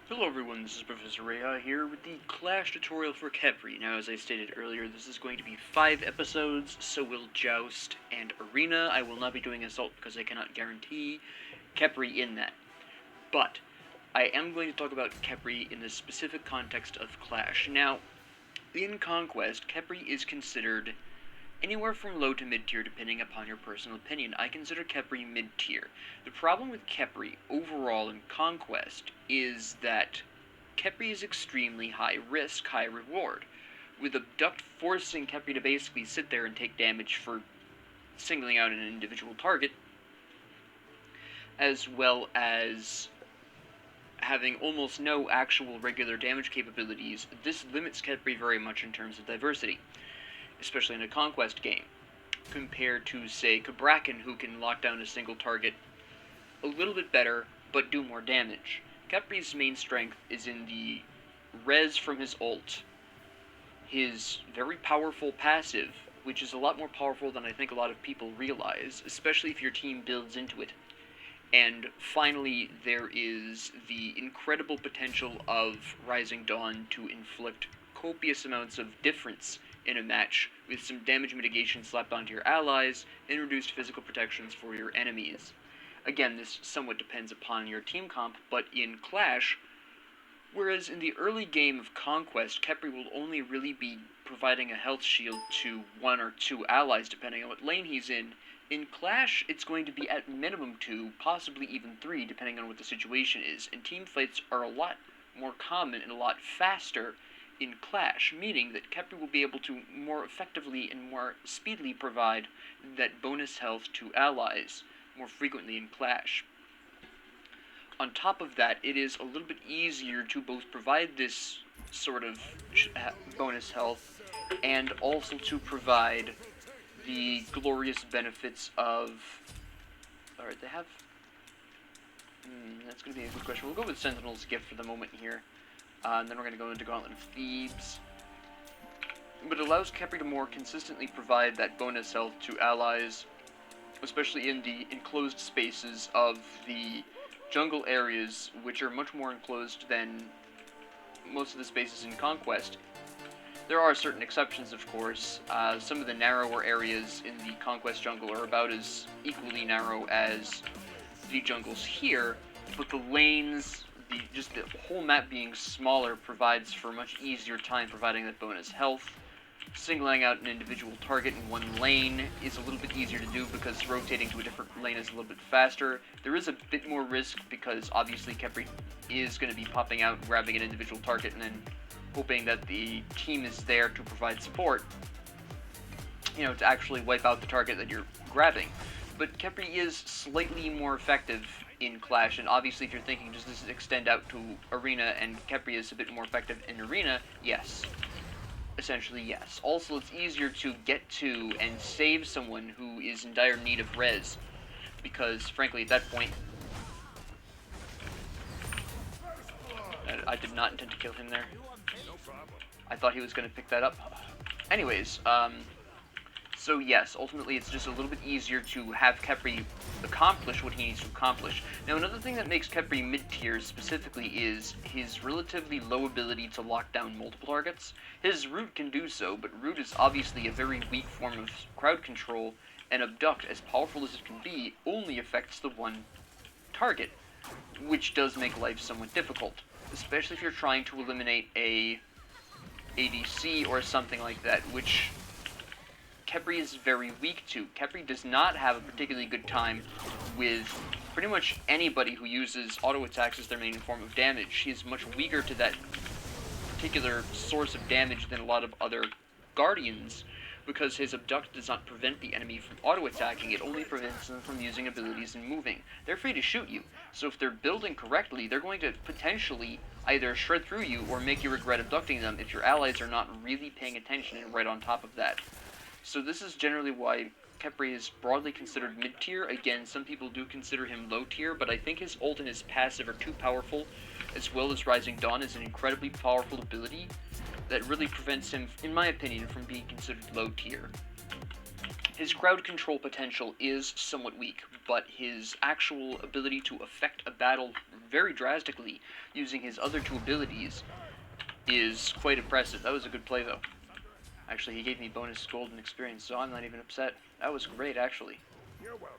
Hello everyone, this is Professor Reha here with the Clash tutorial for Khepri. Now, as I stated earlier, this is going to be 5 episodes, so will Joust and Arena. I will not be doing Assault because I cannot guarantee Khepri in that. But, I am going to talk about Khepri in the specific context of Clash. Now, in Conquest, Khepri is considered anywhere from low to mid-tier depending upon your personal opinion. I consider Khepri mid-tier. The problem with Khepri overall in Conquest is that Khepri is extremely high risk, high reward, with Abduct forcing Khepri to basically sit there and take damage for singling out an individual target, as well as having almost no actual regular damage capabilities. This limits Khepri very much in terms of diversity, especially in a Conquest game, compared to, say, Kabrakan, who can lock down a single target a little bit better, but do more damage. Khepri's main strength is in the res from his ult, his very powerful passive, which is a lot more powerful than I think a lot of people realize, especially if your team builds into it. And finally, there is the incredible potential of Rising Dawn to inflict copious amounts of difference in a match, with some damage mitigation slapped onto your allies and reduced physical protections for your enemies. Again, this somewhat depends upon your team comp, but in Clash, whereas in the early game of Conquest, Khepri will only really be providing a health shield to 1 or 2 allies depending on what lane he's in Clash it's going to be at minimum 2, possibly even 3, depending on what the situation is, and team fights are a lot more common and a lot faster in Clash, meaning that Khepri will be able to more effectively and more speedily provide that bonus health to allies more frequently in Clash. On top of that, it is a little bit easier to both provide this sort of bonus health and also to provide the glorious benefits of... Alright, they have... that's going to be a good question. We'll go with Sentinel's Gift for the moment here. And then we're going to go into Gauntlet of Thebes. But it allows Khepri to more consistently provide that bonus health to allies, especially in the enclosed spaces of the jungle areas, which are much more enclosed than most of the spaces in Conquest. There are certain exceptions, of course. Some of the narrower areas in the Conquest jungle are about as equally narrow as the jungles here, but the lanes, just the whole map being smaller provides for a much easier time providing that bonus health. Singling out an individual target in one lane is a little bit easier to do because rotating to a different lane is a little bit faster. There is a bit more risk because obviously Khepri is going to be popping out, grabbing an individual target, and then hoping that the team is there to provide support, to actually wipe out the target that you're grabbing. But Khepri is slightly more effective in Clash, and obviously if you're thinking, does this extend out to Arena, and Khepri is a bit more effective in Arena, yes. Essentially, yes. Also, it's easier to get to and save someone who is in dire need of res, because, frankly, at that point... I did not intend to kill him there. I thought he was going to pick that up. Anyways, so yes, ultimately it's just a little bit easier to have Khepri accomplish what he needs to accomplish. Now, another thing that makes Khepri mid-tier specifically is his relatively low ability to lock down multiple targets. His Root can do so, but Root is obviously a very weak form of crowd control, and Abduct, as powerful as it can be, only affects the one target, which does make life somewhat difficult, especially if you're trying to eliminate a ADC or something like that, which Khepri is very weak to. Khepri does not have a particularly good time with pretty much anybody who uses auto attacks as their main form of damage. He is much weaker to that particular source of damage than a lot of other Guardians, because his Abduct does not prevent the enemy from auto-attacking, it only prevents them from using abilities and moving. They're free to shoot you, so if they're building correctly, they're going to potentially either shred through you or make you regret abducting them if your allies are not really paying attention and right on top of that. So this is generally why Khepri is broadly considered mid-tier. Again, some people do consider him low-tier, but I think his ult and his passive are too powerful, as well as Rising Dawn is an incredibly powerful ability that really prevents him, in my opinion, from being considered low-tier. His crowd control potential is somewhat weak, but his actual ability to affect a battle very drastically using his other two abilities is quite impressive. That was a good play, though. Actually, he gave me bonus gold and experience, so I'm not even upset. That was great, actually. You're welcome.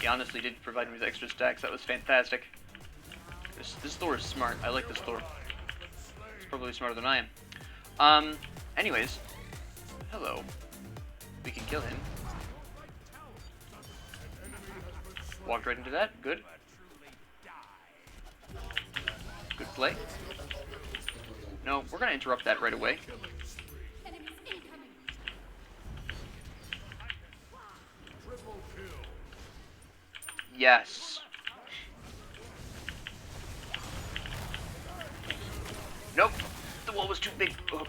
He honestly did provide me with extra stacks. That was fantastic. This Thor is smart. I like this Thor. He's probably smarter than I am. Anyways. Hello. We can kill him. Walked right into that. Good. Good play. No, we're going to interrupt that right away. Yes. Nope. The wall was too big. Oh.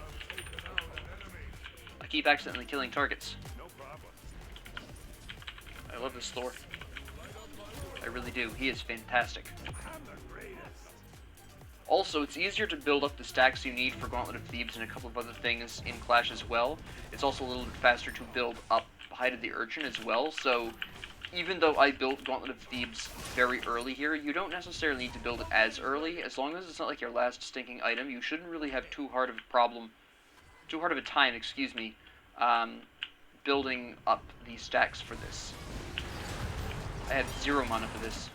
I keep accidentally killing targets. I love this Thor. I really do. He is fantastic. Also, it's easier to build up the stacks you need for Gauntlet of Thebes and a couple of other things in Clash as well. It's also a little bit faster to build up Hide of the Urchin as well, so even though I built Gauntlet of Thebes very early here, you don't necessarily need to build it as early. As long as it's not like your last stinking item, you shouldn't really have too hard of a time, excuse me, building up the stacks for this. I had 0 mana for this.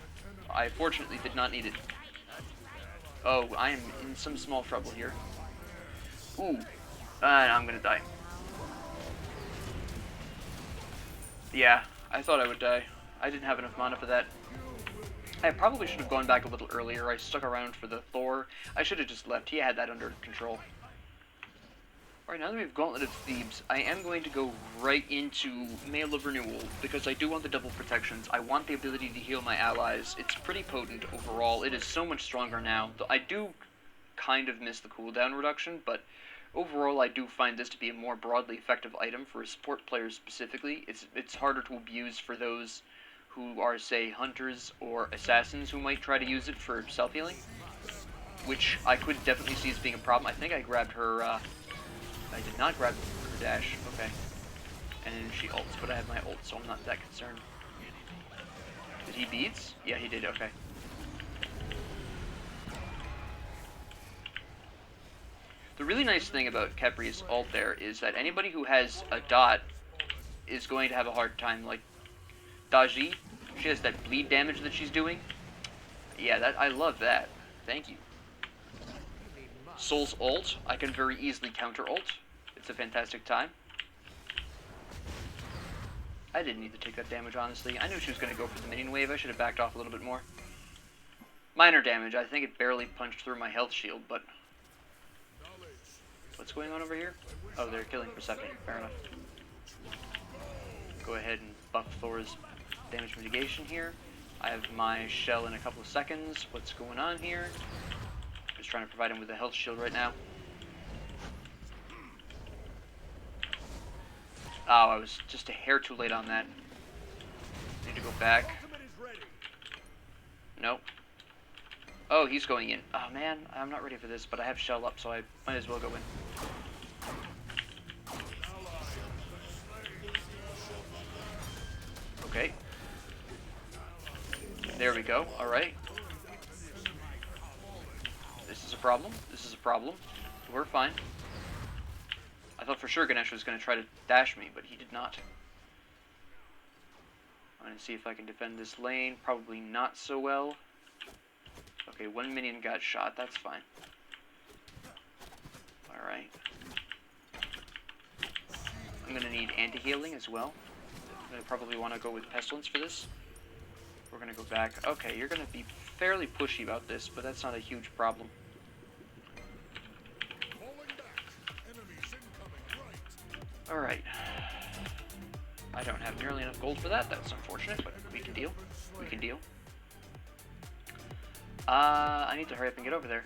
I fortunately did not need it. Oh, I am in some small trouble here. Ooh, I'm gonna die. Yeah, I thought I would die. I didn't have enough mana for that. I probably should have gone back a little earlier. I stuck around for the Thor. I should have just left. He had that under control. Alright, now that we have Gauntlet of Thebes, I am going to go right into Mail of Renewal, because I do want the double protections. I want the ability to heal my allies. It's pretty potent overall. It is so much stronger now. Though I do kind of miss the cooldown reduction, but overall I do find this to be a more broadly effective item for support players specifically. It's harder to abuse for those who are, say, hunters or assassins who might try to use it for self-healing, which I could definitely see as being a problem. I think I grabbed her, I did not grab her dash, okay. And then she ults, but I have my ult, so I'm not that concerned. Did he beats? Yeah, he did, okay. The really nice thing about Khepri's ult there is that anybody who has a dot is going to have a hard time, like Daji. She has that bleed damage that she's doing. Yeah, I love that. Thank you. Soul's ult, I can very easily counter ult. It's a fantastic time. I didn't need to take that damage, honestly. I knew she was going to go for the minion wave. I should have backed off a little bit more. Minor damage. I think it barely punched through my health shield, but... What's going on over here? Oh, they're killing Persephone. Fair enough. Go ahead and buff Thor's damage mitigation here. I have my shell in a couple of seconds. What's going on here? Just trying to provide him with a health shield right now. Oh, I was just a hair too late on that. Need to go back. Nope. Oh, he's going in. Oh man, I'm not ready for this, but I have shell up, so I might as well go in. Okay. There we go. Alright. This is a problem. This is a problem. We're fine. I thought for sure Ganesh was going to try to dash me, but he did not. I'm going to see if I can defend this lane. Probably not so well. Okay, one minion got shot. That's fine. Alright. I'm going to need anti-healing as well. I'm going to probably want to go with Pestilence for this. We're going to go back. Okay, you're going to be fairly pushy about this, but that's not a huge problem. Alright. I don't have nearly enough gold for that. That's unfortunate, but we can deal. We can deal. I need to hurry up and get over there.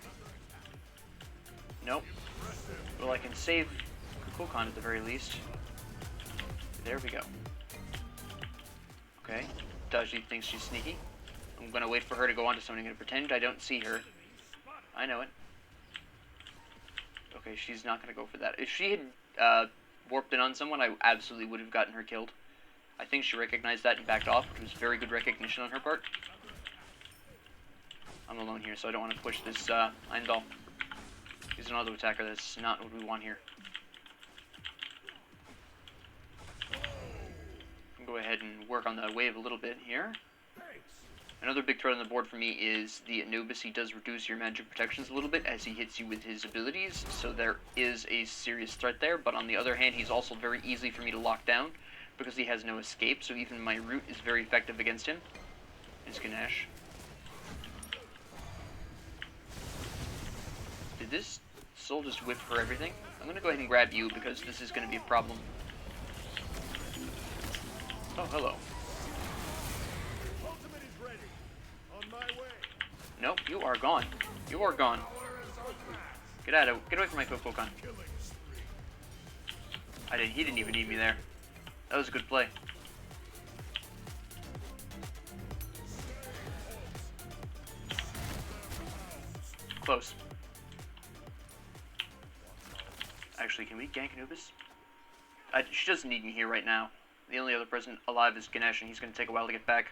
Nope. Well, I can save Kukulkan at the very least. There we go. Okay. Daji thinks she's sneaky. I'm gonna wait for her to go on to something and pretend I don't see her. I know it. Okay, she's not going to go for that. If she had warped in on someone, I absolutely would have gotten her killed. I think she recognized that and backed off, which was very good recognition on her part. I'm alone here, so I don't want to push this Heimdall. He's an auto-attacker. That's not what we want here. Go ahead and work on the wave a little bit here. Another big threat on the board for me is the Anubis. He does reduce your magic protections a little bit as he hits you with his abilities, so there is a serious threat there, but on the other hand, he's also very easy for me to lock down because he has no escape, so even my root is very effective against him. It's Ganesh. Did this soul just whip for everything? I'm going to go ahead and grab you because this is going to be a problem. Oh, hello. Nope, you are gone. You are gone. Get away from my Kokokon. He didn't even need me there. That was a good play. Close. Actually, can we gank Anubis? She doesn't need me here right now. The only other person alive is Ganesh, and he's going to take a while to get back.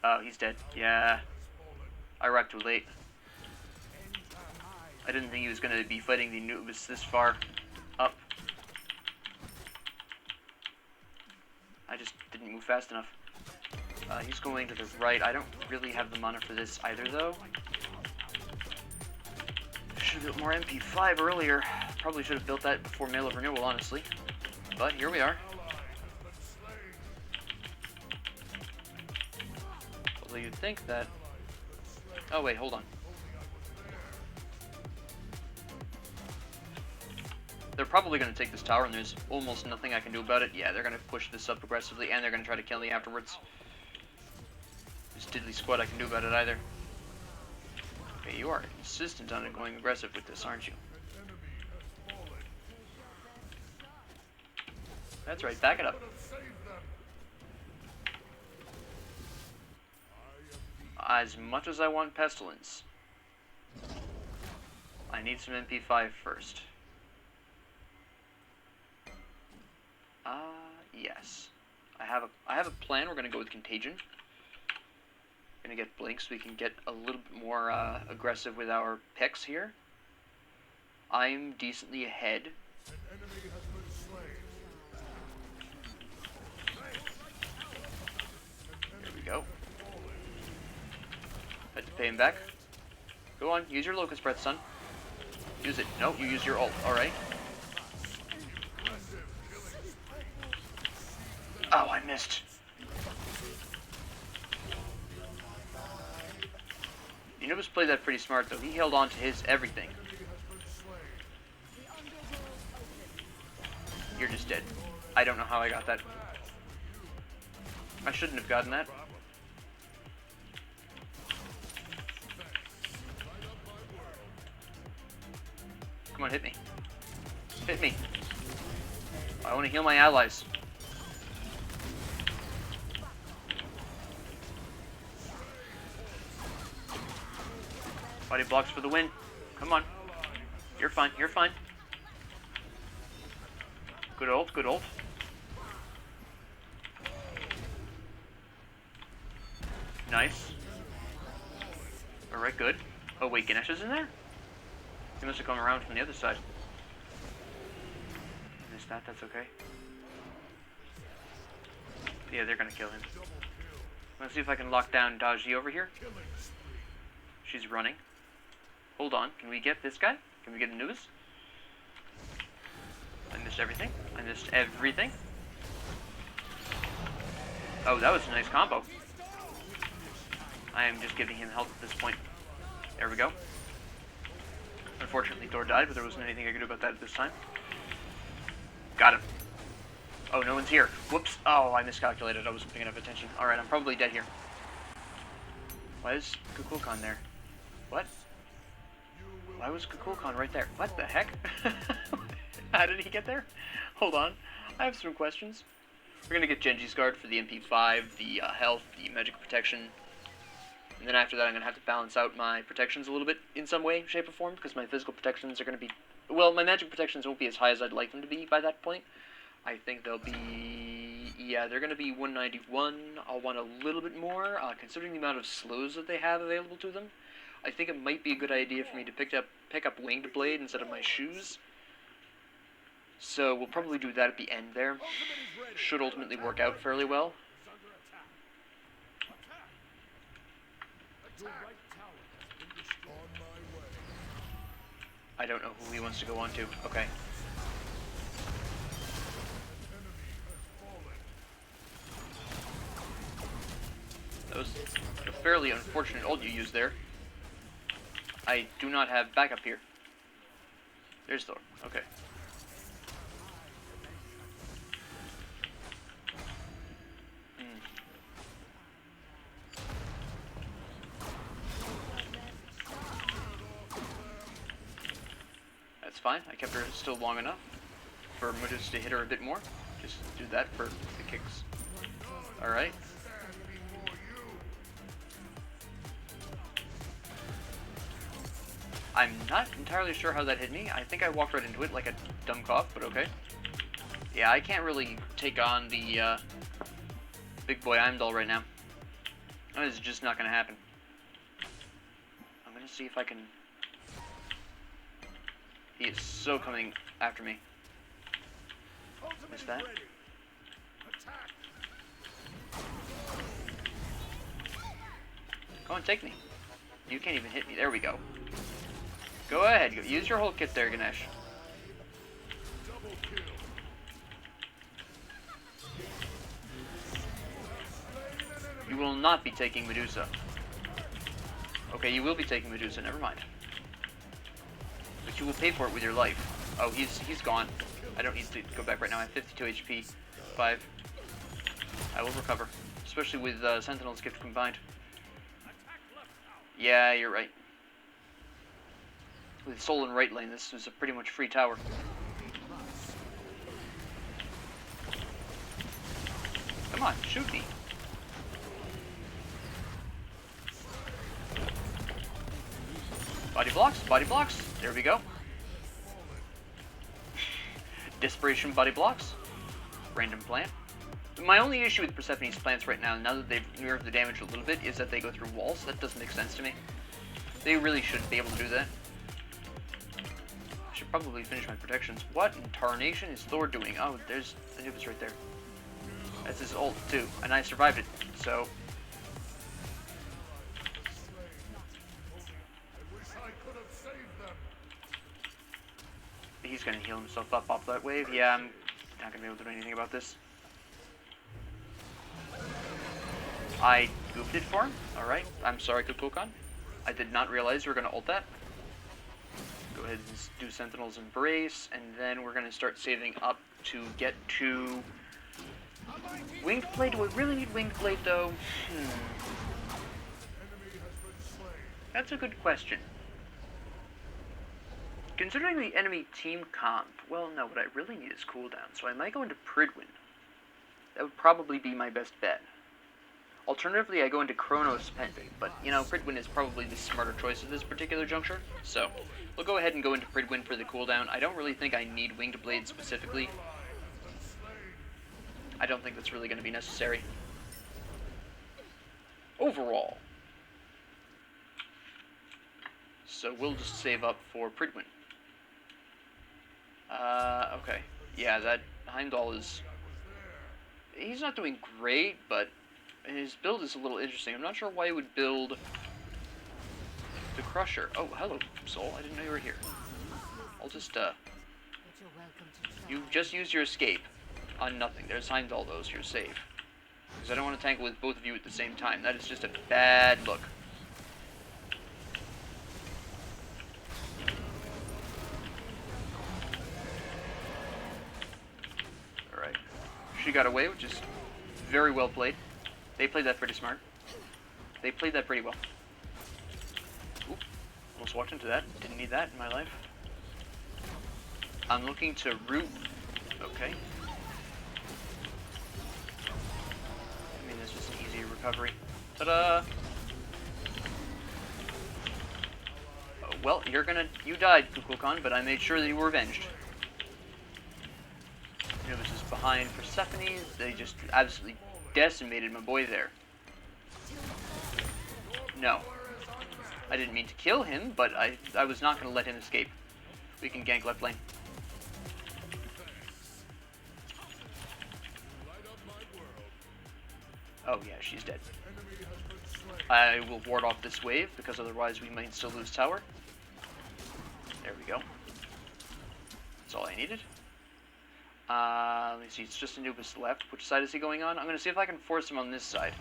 Oh, he's dead. Yeah. I arrived too late. I didn't think he was going to be fighting the Anubis this far up. I just didn't move fast enough. He's going to the right. I don't really have the mana for this either, though. Should have built more MP5 earlier. Probably should have built that before Mail of Renewal, honestly. But here we are. Although you'd think that... Oh wait, hold on. They're probably going to take this tower, and there's almost nothing I can do about it. Yeah, they're going to push this up aggressively, and they're going to try to kill me afterwards. There's diddly squat I can do about it either. Okay, you are insistent on going aggressive with this, aren't you? That's right, back it up. As much as I want Pestilence, I need some MP5 first. Yes. I have a plan. We're gonna go with Contagion. Gonna get Blink so we can get a little bit more aggressive with our picks here. I'm decently ahead. There we go. Had to pay him back. Go on, use your Locust Breath, son. Use it. No, you use your ult. Alright. Oh, I missed. Anubis played that pretty smart, though. He held on to his everything. You're just dead. I don't know how I got that. I shouldn't have gotten that. Come on, hit me. Hit me. I want to heal my allies. Body blocks for the win. Come on. You're fine. You're fine. Good ult. Good ult. Nice. Alright, good. Oh, wait, Ganesh is in there? He must have come around from the other side. I missed that. That's okay. Yeah, they're gonna kill him. Let's see if I can lock down Daji over here. She's running. Hold on. Can we get this guy? Can we get Anubis? I missed everything. I missed everything. Oh, that was a nice combo. I am just giving him health at this point. There we go. Unfortunately, Thor died, but there wasn't anything I could do about that at this time. Got him. Oh, no one's here. Whoops. Oh, I miscalculated. I wasn't paying enough attention. Alright, I'm probably dead here. Why is Kukulkan there? What? Why was Kukulkan right there? What the heck? How did he get there? Hold on. I have some questions. We're going to get Genji's Guard for the MP5, the health, the magic protection. And then after that, I'm going to have to balance out my protections a little bit in some way, shape, or form, because my physical protections are going to be... Well, my magic protections won't be as high as I'd like them to be by that point. I think they'll be... Yeah, they're going to be 191. I'll want a little bit more, considering the amount of slows that they have available to them. I think it might be a good idea for me to pick up Winged Blade instead of my shoes. So we'll probably do that at the end there. Should ultimately work out fairly well. I don't know who he wants to go on to. Okay. That was a fairly unfortunate ult you used there. I do not have backup here. There's Thor. Okay. That's fine. I kept her still long enough for Medusa to hit her a bit more. Just do that for the kicks. Alright. I'm not entirely sure how that hit me. I think I walked right into it like a dumb cough, but okay. Yeah, I can't really take on the big boy Heimdall right now. That is just not going to happen. I'm going to see if I can... He is so coming after me. Missed that. Go on, take me. You can't even hit me. There we go. Go ahead. Use your whole kit there, Ganesh. You will not be taking Medusa. Okay, you will be taking Medusa. Never mind. But you will pay for it with your life. Oh, he's gone. I don't need to go back right now. I have 52 HP. 5. I will recover. Especially with Sentinel's gift combined. Yeah, you're right. With Soul in right lane, this was a pretty much free tower. Come on, shoot me. Body blocks, body blocks. There we go. Desperation body blocks. Random plant. My only issue with Persephone's plants right now that they've nerfed the damage a little bit, is that they go through walls. That doesn't make sense to me. They really shouldn't be able to do that. I should probably finish my protections. What in tarnation is Thor doing? Oh, there's Anubis right there. That's his ult too, and I survived it, so... He's gonna heal himself up off that wave. Yeah, I'm not gonna be able to do anything about this. I goofed it for him. Alright, I'm sorry, Kukulkan. I did not realize we were gonna ult that. Go ahead and do Sentinel's Embrace, and then we're gonna start saving up to get to... Winged Blade? Do we really need Winged Blade, though? That's a good question. Considering the enemy team comp, well, no, what I really need is cooldown, so I might go into Pridwin. That would probably be my best bet. Alternatively, I go into Chronos Pendant, but, you know, Pridwin is probably the smarter choice at this particular juncture, so we'll go ahead and go into Pridwin for the cooldown. I don't really think I need Winged Blade specifically. I don't think that's really going to be necessary. Overall. So we'll just save up for Pridwin. Okay. Yeah, that Heimdall is... He's not doing great, but his build is a little interesting. I'm not sure why he would build the Crusher. Oh, hello, Soul. I didn't know you were here. I'll just, You just used your escape on nothing. There's Heimdall, though, so you're safe. Because I don't want to tangle with both of you at the same time. That is just a bad look. Alright. She got away, which is very well played. They played that pretty smart. They played that pretty well. Oop. Almost walked into that. Didn't need that in my life. I'm looking to root. Okay. I mean, this was an easy recovery. Ta-da! well, you died, Kukulkan, but I made sure that you were avenged. Anubis is behind Persephone. They just absolutely decimated my boy there. No. I didn't mean to kill him, but I was not going to let him escape. We can gank left lane. Oh yeah, she's dead. I will ward off this wave, because otherwise we might still lose tower. There we go. That's all I needed. Let me see, it's just Anubis left. Which side is he going on? I'm going to see if I can force him on this side.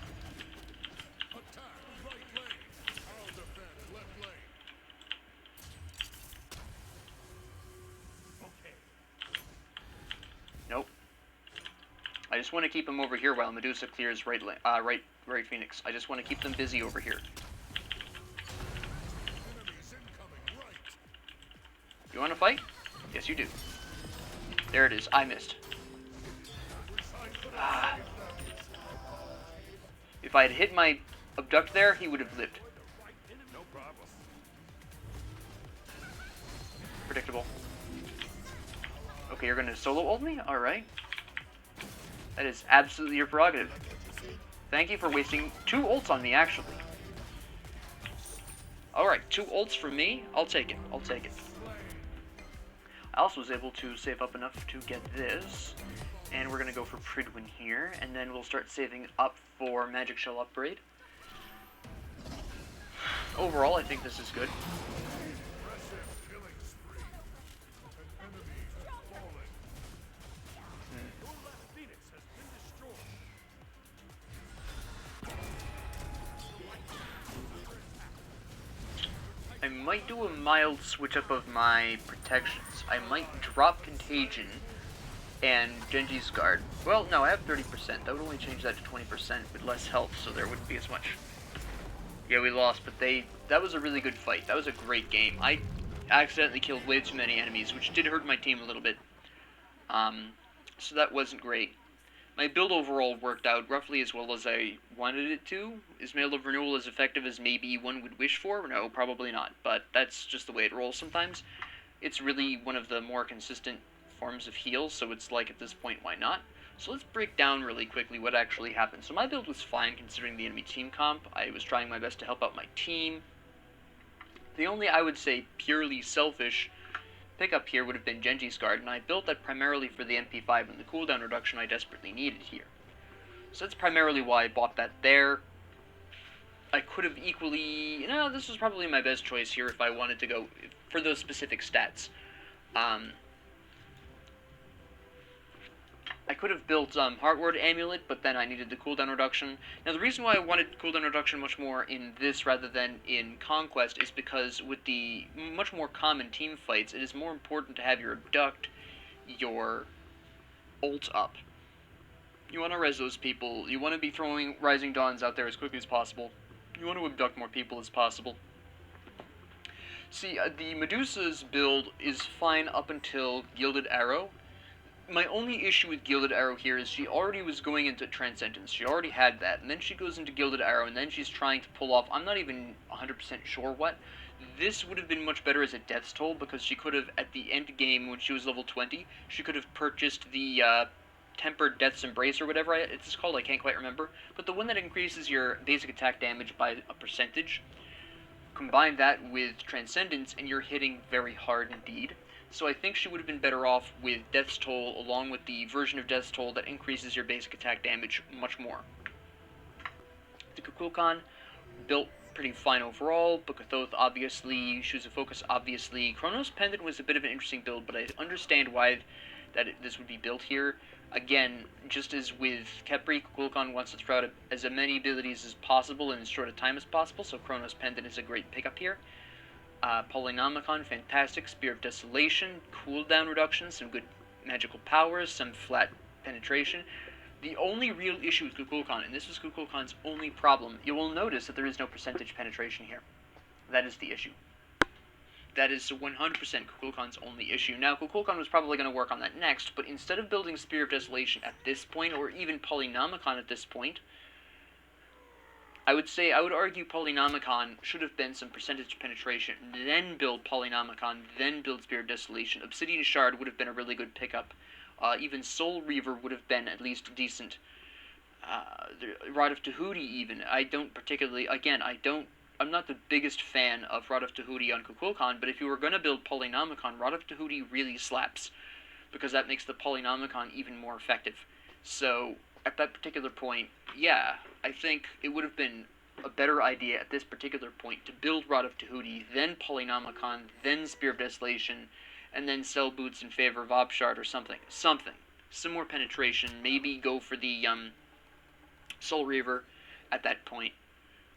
Nope. I just want to keep him over here while Medusa clears right Phoenix. I just want to keep them busy over here. You want to fight? Yes, you do. There it is. I missed. Ah. If I had hit my abduct there, he would have lived. Predictable. Okay, you're going to solo ult me? Alright. That is absolutely your prerogative. Thank you for wasting 2 ults on me, actually. Alright, 2 ults from me. I'll take it. I'll take it. I also was able to save up enough to get this. And we're going to go for Pridwin here. And then we'll start saving up for Magic Shell upgrade. Overall, I think this is good. I might do a mild switch up of my protections. I might drop Contagion and Genji's Guard. Well, no, I have 30%. That would only change that to 20% with less health, so there wouldn't be as much. Yeah, we lost, but that was a really good fight. That was a great game. I accidentally killed way too many enemies, which did hurt my team a little bit. So that wasn't great. My build overall worked out roughly as well as I wanted it to. Is Mail of Renewal as effective as maybe one would wish for? No, probably not, but that's just the way it rolls sometimes. It's really one of the more consistent forms of heal, so it's like at this point, why not? So let's break down really quickly what actually happened. So my build was fine considering the enemy team comp. I was trying my best to help out my team. The only, I would say, purely selfish pickup here would have been Genji's Guard, and I built that primarily for the MP5 and the cooldown reduction I desperately needed here. So that's primarily why I bought that there. I could have equally... No, this was probably my best choice here if I wanted to go for those specific stats. I could have built Heartward Amulet, but then I needed the cooldown reduction. Now, the reason why I wanted cooldown reduction much more in this rather than in Conquest is because with the much more common team fights, it is more important to have your abduct, your ult up. You want to res those people. You want to be throwing Rising Dawns out there as quickly as possible. You want to abduct more people as possible. See, the Medusa's build is fine up until Gilded Arrow. My only issue with Gilded Arrow here is she already was going into Transcendence. She already had that, and then she goes into Gilded Arrow, and then she's trying to pull off, I'm not even 100% sure what. This would have been much better as a Death's Toll, because she could have, at the end game, when she was level 20, she could have purchased the Tempered Death's Embrace, or whatever it's called, I can't quite remember. But the one that increases your basic attack damage by a percentage. Combine that with Transcendence, and you're hitting very hard indeed. So I think she would have been better off with Death's Toll, along with the version of Death's Toll that increases your basic attack damage much more. The Kukulkan, built pretty fine overall. Book of Thoth, obviously. Shoes of Focus, obviously. Chronos Pendant was a bit of an interesting build, but I understand why this would be built here. Again, just as with Khepri, Kukulkan wants to throw out as many abilities as possible in as short a time as possible, so Chronos Pendant is a great pickup here. Polynomicon, fantastic. Spear of Desolation, cooldown reduction, some good magical powers, some flat penetration. The only real issue with Kukulkan, and this is Kukulkan's only problem, you will notice that there is no percentage penetration here. That is the issue. That is 100% Kukulkan's only issue. Now, Kukulkan was probably going to work on that next, but instead of building Spear of Desolation at this point, or even Polynomicon at this point, I would argue Polynomicon should have been some percentage penetration, then build Polynomicon, then build Spear of Desolation. Obsidian Shard would have been a really good pickup. Even Soul Reaver would have been at least decent. Rod of Tahuti even. I don't particularly, again, I'm not the biggest fan of Rod of Tahuti on Kukulkan, but if you were going to build Polynomicon, Rod of Tahuti really slaps, because that makes the Polynomicon even more effective. So, at that particular point, yeah, I think it would have been a better idea at this particular point to build Rod of Tahuti, then Polynomicon, then Spear of Desolation, and then sell boots in favor of Obshard or something. Some more penetration, maybe go for the, Soul Reaver at that point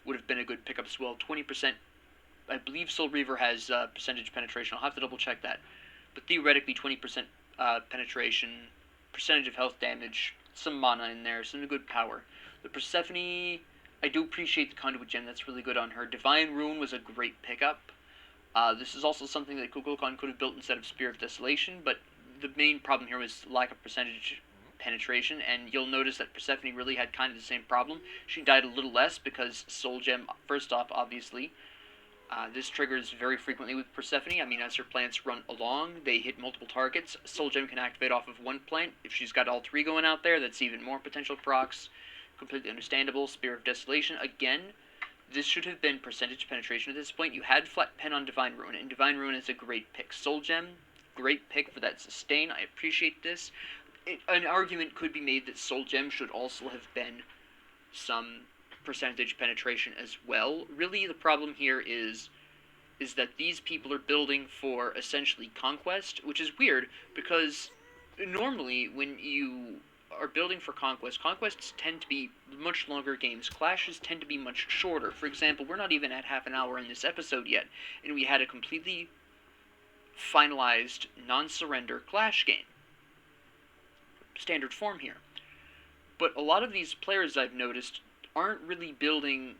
would have been a good pickup as well. 20%, I believe Soul Reaver has percentage penetration. I'll have to double check that. But theoretically, 20% penetration, percentage of health damage, some mana in there, some good power. The Persephone, I do appreciate the Conduit Gem. That's really good on her. Divine Rune was a great pickup. This is also something that Kukulkan could have built instead of Spear of Desolation, but the main problem here was lack of percentage penetration, and you'll notice that Persephone really had kind of the same problem. She died a little less because Soul Gem, first off, obviously. This triggers very frequently with Persephone. I mean, as her plants run along, they hit multiple targets. Soul Gem can activate off of one plant. If she's got all three going out there, that's even more potential procs. Completely understandable. Spear of Desolation, again, this should have been percentage penetration at this point. You had Flat Pen on Divine Ruin, and Divine Ruin is a great pick. Soul Gem, great pick for that sustain. I appreciate this. An argument could be made that Soul Gem should also have been some percentage penetration as well. Really, the problem here is that these people are building for essentially Conquest, which is weird because normally when you are building for Conquest, Conquests tend to be much longer games. Clashes tend to be much shorter. For example, we're not even at half an hour in this episode yet, and we had a completely finalized non-surrender Clash game. Standard form here. But a lot of these players I've noticed aren't really building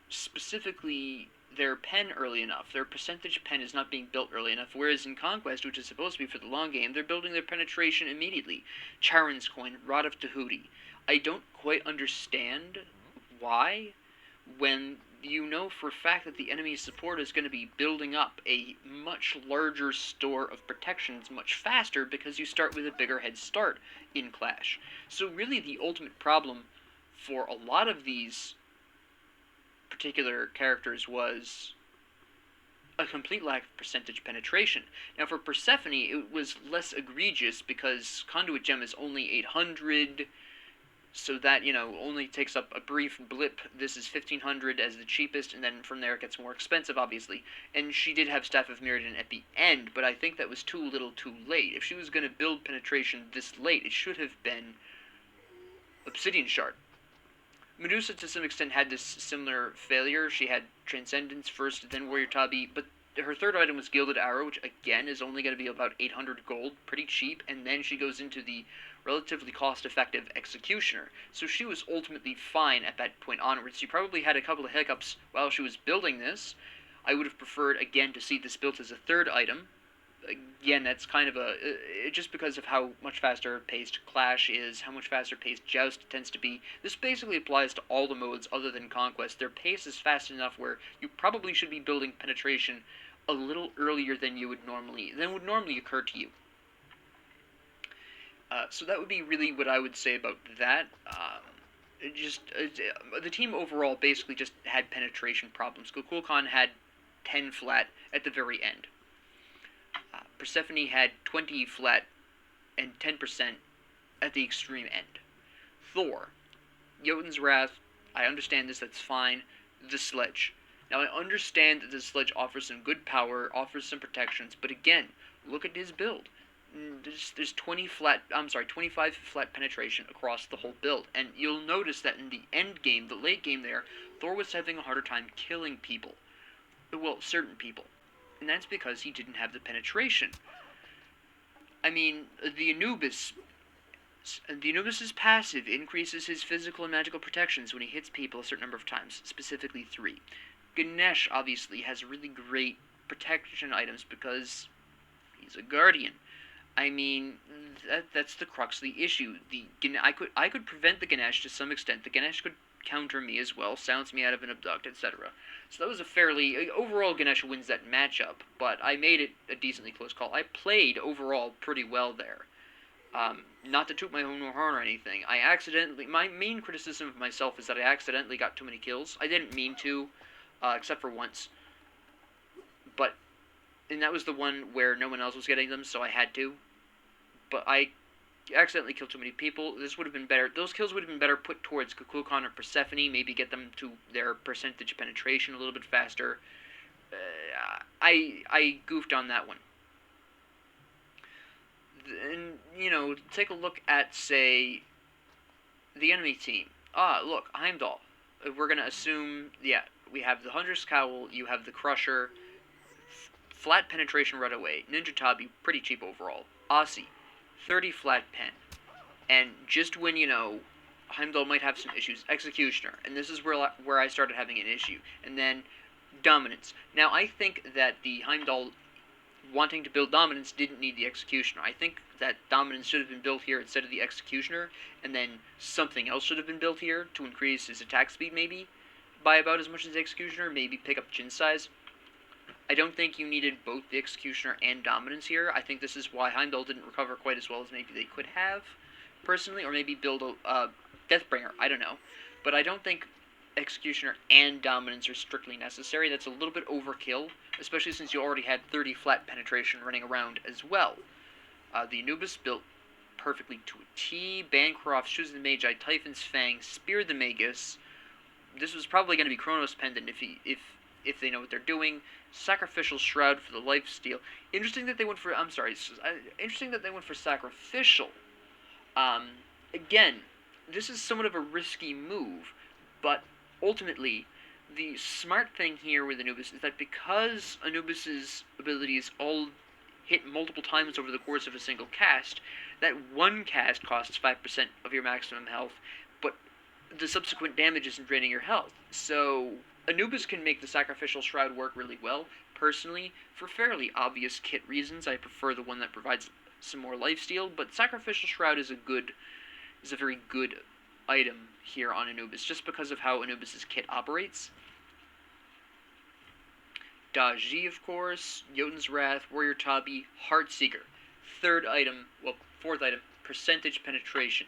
specifically their pen early enough. Their percentage pen is not being built early enough, whereas in Conquest, which is supposed to be for the long game, they're building their penetration immediately. Charon's Coin, Rod of Tahuti. I don't quite understand why, when you know for a fact that the enemy's support is going to be building up a much larger store of protections much faster because you start with a bigger head start in Clash. So really the ultimate problem for a lot of these particular characters was a complete lack of percentage penetration. Now for Persephone, it was less egregious because Conduit Gem is only 800, so that, only takes up a brief blip. This is 1500 as the cheapest, and then from there it gets more expensive, obviously. And she did have Staff of Mirrodin at the end, but I think that was too little too late. If she was going to build penetration this late, it should have been Obsidian Shard. Medusa, to some extent, had this similar failure. She had Transcendence first, then Warrior Tabi, but her third item was Gilded Arrow, which, again, is only going to be about 800 gold, pretty cheap, and then she goes into the relatively cost-effective Executioner. So she was ultimately fine at that point onwards. She probably had a couple of hiccups while she was building this. I would have preferred, again, to see this built as a third item. Again, that's kind of just because of how much faster paced Clash is, how much faster paced Joust tends to be. This basically applies to all the modes other than Conquest. Their pace is fast enough where you probably should be building penetration a little earlier than would normally occur to you. So that would be really what I would say about that. The team overall basically just had penetration problems. Kukulkan had 10 flat at the very end. Persephone had 20 flat and 10% at the extreme end. Thor, Jotun's Wrath, I understand this, that's fine. The Sledge. Now, I understand that the Sledge offers some good power, offers some protections, but again, look at his build. There's 25 flat penetration across the whole build, and you'll notice that in the end game, the late game there, Thor was having a harder time killing people. Well, certain people. And that's because he didn't have the penetration. I mean, the Anubis's passive increases his physical and magical protections when he hits people a certain number of times, specifically 3. Ganesh, obviously, has really great protection items because he's a guardian. I mean, that's the crux of the issue. I could prevent the Ganesh to some extent. The Ganesh could counter me as well, silence me out of an abduct, etc. So that was a fairly... Overall, Ganesh wins that matchup, but I made it a decently close call. I played overall pretty well there. Not to toot my own horn or anything, I accidentally... My main criticism of myself is that I accidentally got too many kills. I didn't mean to, except for once. But... And that was the one where no one else was getting them, so I had to. But I accidentally killed too many people. This would have been better. Those kills would have been better put towards Kukulkan or Persephone, maybe get them to their percentage penetration a little bit faster. I goofed on that one. And, you know, take a look at, say, the enemy team. Look, Heimdall. We're going to assume, yeah, we have the Hunter's Cowl, you have the Crusher, flat penetration right away. Ninja Tabi, pretty cheap overall. Aussie, 30 flat pen. And just when, you know, Heimdall might have some issues, Executioner. And this is where I started having an issue. And then Dominance. Now, I think that the Heimdall wanting to build Dominance didn't need the Executioner. I think that Dominance should have been built here instead of the Executioner, and then something else should have been built here to increase his attack speed, maybe, by about as much as the Executioner, maybe pick up chin size. I don't think you needed both the Executioner and Dominance here. I think this is why Heimdall didn't recover quite as well as maybe they could have, personally, or maybe build a Deathbringer, I don't know. But I don't think Executioner and Dominance are strictly necessary. That's a little bit overkill, especially since you already had 30 flat penetration running around as well. The Anubis built perfectly to a T. Bancroft, Shoes of the Magi, Typhon's Fang, Spear the Magus. This was probably going to be Chronos Pendant if they know what they're doing. Sacrificial Shroud for the lifesteal. Interesting that they went for... interesting that they went for Sacrificial. Again, this is somewhat of a risky move, but ultimately, the smart thing here with Anubis is that because Anubis's abilities all hit multiple times over the course of a single cast, that one cast costs 5% of your maximum health, but the subsequent damage isn't draining your health. So Anubis can make the Sacrificial Shroud work really well. Personally, for fairly obvious kit reasons, I prefer the one that provides some more lifesteal, but Sacrificial Shroud is a very good item here on Anubis, just because of how Anubis's kit operates. Daji, of course, Jotun's Wrath, Warrior Tabi, Heartseeker. Fourth item, percentage penetration.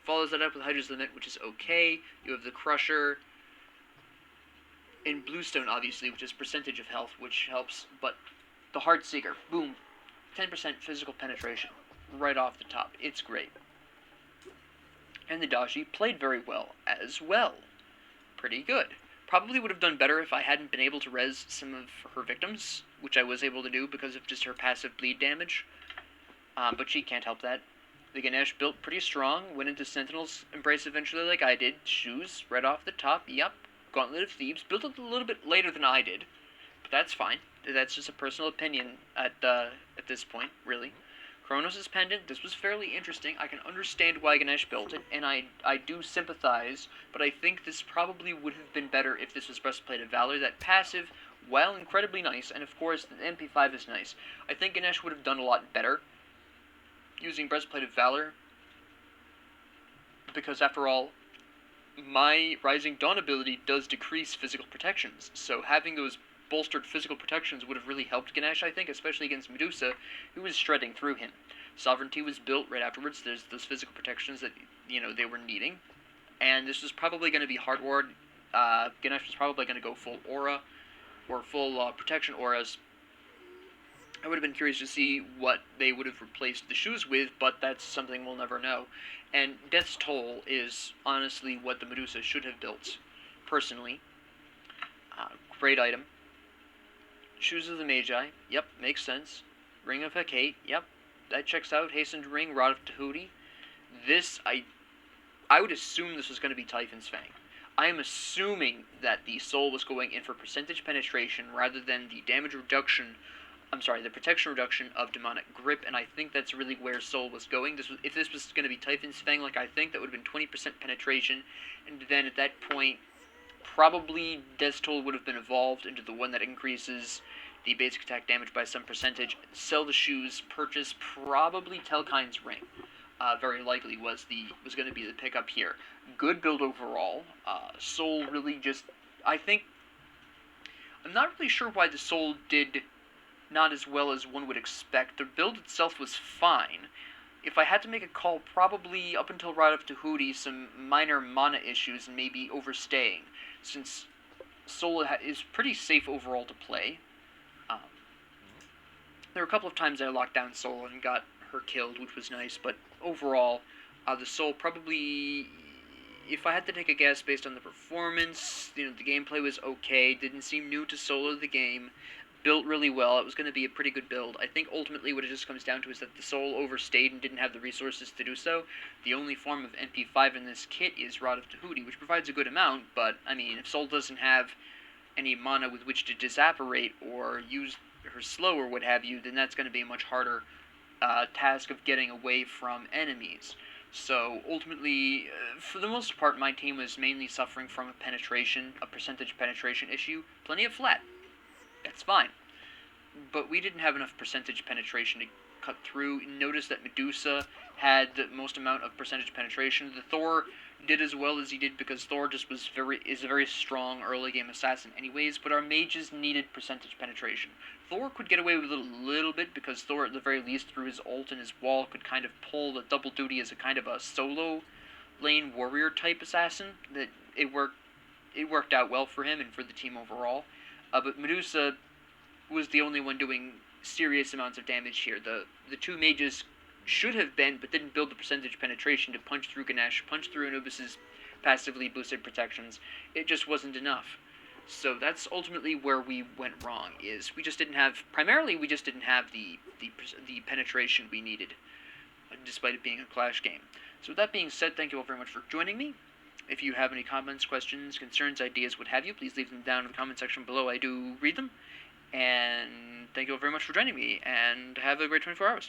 Follows that up with Hydra's Limit, which is okay. You have the Crusher, and Bluestone, obviously, which is percentage of health, which helps, but the Heartseeker, boom, 10% physical penetration, right off the top. It's great. And the Daji played very well as well. Pretty good. Probably would have done better if I hadn't been able to res some of her victims, which I was able to do because of just her passive bleed damage. But she can't help that. The Ganesh built pretty strong, went into Sentinel's Embrace eventually like I did. Shoes, right off the top, yep. Gauntlet of Thebes, built it a little bit later than I did, but that's fine. That's just a personal opinion at this point, really. Kronos' Pendant, this was fairly interesting. I can understand why Ganesh built it, and I do sympathize, but I think this probably would have been better if this was Breastplate of Valor. That passive, while incredibly nice, and of course the MP5 is nice, I think Ganesh would have done a lot better using Breastplate of Valor, because after all, my Rising Dawn ability does decrease physical protections, so having those bolstered physical protections would have really helped Ganesh, I think, especially against Medusa, who was shredding through him. Sovereignty was built right afterwards. There's those physical protections that, you know, they were needing. And this was probably going to be hardware. Ganesh was probably going to go full aura, or full protection auras. I would have been curious to see what they would have replaced the shoes with, but that's something we'll never know. And Death's Toll is honestly what the Medusa should have built, personally. Great item. Shoes of the Magi, yep, makes sense. Ring of Hecate, yep, that checks out. Hastened Ring, Rod of Tahuti. This, I would assume this was going to be Typhon's Fang. I am assuming that the soul was going in for percentage penetration rather than the damage reduction, the protection reduction of Demonic Grip, and I think that's really where soul was going. If this was going to be Typhon's Fang like I think, that would have been 20% penetration, and then at that point, probably Death's Toll would have been evolved into the one that increases the basic attack damage by some percentage. Sell the shoes, purchase probably Telkine's Ring. very likely was going to be the pickup here. Good build overall. Soul really just, I think, I'm not really sure why the Soul did not as well as one would expect. The build itself was fine. If I had to make a call, probably up until right up to Hootie, some minor mana issues and maybe overstaying, since Soul is pretty safe overall to play. There were a couple of times I locked down Soul and got her killed, which was nice, but overall, the Soul probably, if I had to take a guess based on the performance, the gameplay was okay, didn't seem new to solo the game, built really well, it was going to be a pretty good build. I think ultimately what it just comes down to is that the Soul overstayed and didn't have the resources to do so. The only form of MP5 in this kit is Rod of Tahuti, which provides a good amount, but, I mean, if Soul doesn't have any mana with which to disapparate or use her slow or what have you, then that's going to be a much harder task of getting away from enemies. So ultimately, for the most part, my team was mainly suffering from a percentage penetration issue. Plenty of flat. That's fine. But we didn't have enough percentage penetration to cut through. Notice that Medusa had the most amount of percentage penetration. The Thor did as well as he did because Thor just is a very strong early game assassin anyways, but our mages needed percentage penetration. Thor could get away with it a little bit because Thor, at the very least, through his ult and his wall, could kind of pull the double duty as a kind of a solo lane warrior type assassin. That it worked out well for him and for the team overall. But Medusa was the only one doing serious amounts of damage here. The two mages should have been, but didn't build the percentage penetration to punch through Ganesh, punch through Anubis's passively boosted protections. It just wasn't enough. So that's ultimately where we went wrong, is we just didn't have the penetration we needed, despite it being a Clash game. So with that being said, thank you all very much for joining me. If you have any comments, questions, concerns, ideas, what have you, please leave them down in the comment section below. I do read them. And thank you all very much for joining me, and have a great 24 hours.